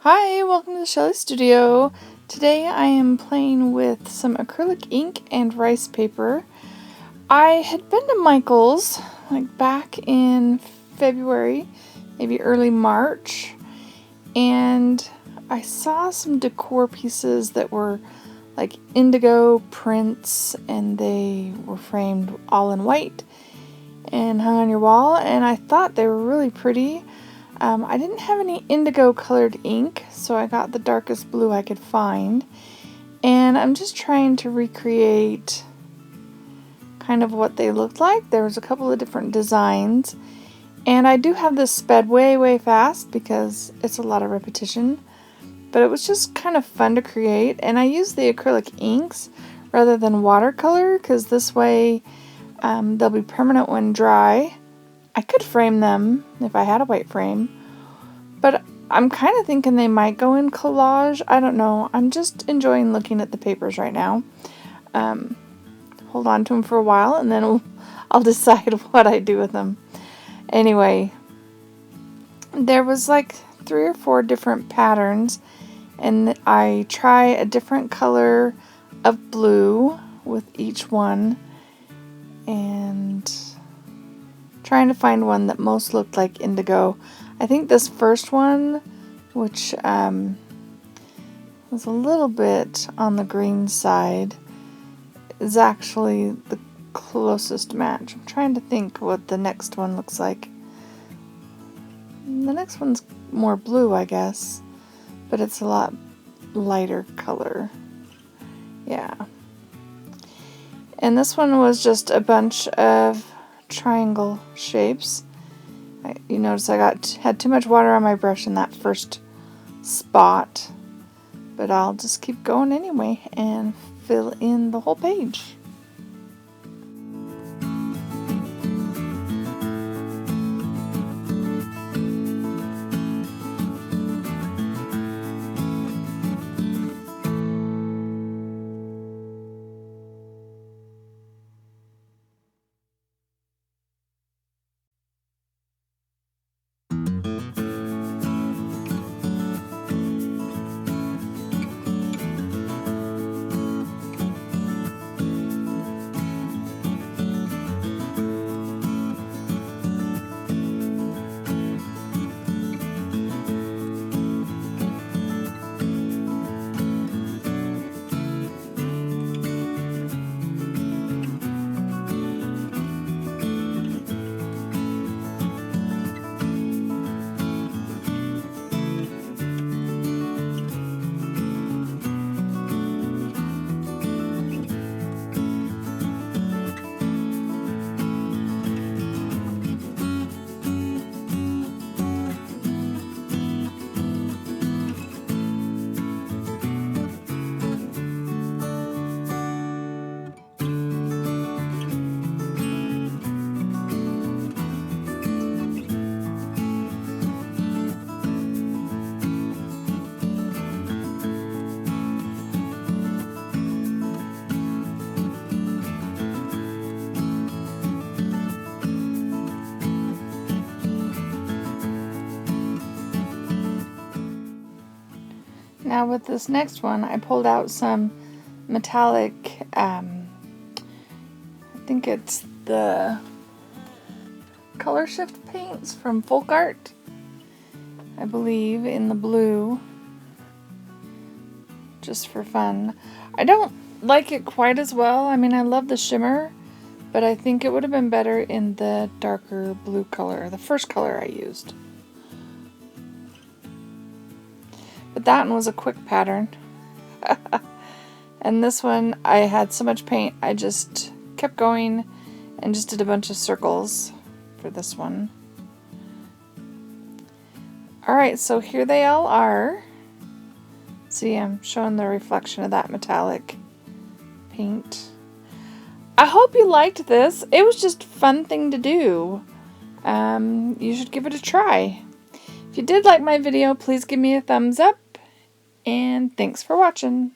Hi, welcome to the Shelly Studio. Today I am playing with some acrylic ink and rice paper. I had been to Michael's back in February, maybe early March, and I saw some decor pieces that were like indigo prints, and they were framed all in white and hung on your wall, and I thought they were really pretty. I didn't have any indigo colored ink, so I got the darkest blue I could find, and I'm just trying to recreate kind of what they looked like. There was a couple of different designs, and I do have this sped way fast because it's a lot of repetition, but it was just kind of fun to create, and I used the acrylic inks rather than watercolor because this way they'll be permanent when dry. I could frame them if I had a white frame, but I'm kind of thinking they might go in collage. I don't know. I'm just enjoying looking at the papers right now. Hold on to them for a while, and then I'll decide what I do with them. Anyway, there was like 3 or 4 different patterns, and I try a different color of blue with each one, and trying to find one that most looked like indigo. I think this first one, which was a little bit on the green side, is actually the closest match. I'm trying to think what the next one looks like. The next one's more blue, I guess, but it's a lot lighter color. Yeah. And this one was just a bunch of triangle shapes. You notice I had too much water on my brush in that first spot, but I'll just keep going anyway and fill in the whole page. Now with this next one, I pulled out some metallic, I think it's the color shift paints from Faux Ikat, I believe, in the blue, just for fun. I don't like it quite as well. I mean, I love the shimmer, but I think it would have been better in the darker blue color, the first color I used. But that one was a quick pattern. And this one, I had so much paint, I just kept going and just did a bunch of circles for this one. Alright, so here they all are. See, I'm showing the reflection of that metallic paint. I hope you liked this. It was just a fun thing to do. You should give it a try. If you did like my video, please give me a thumbs up. And thanks for watching.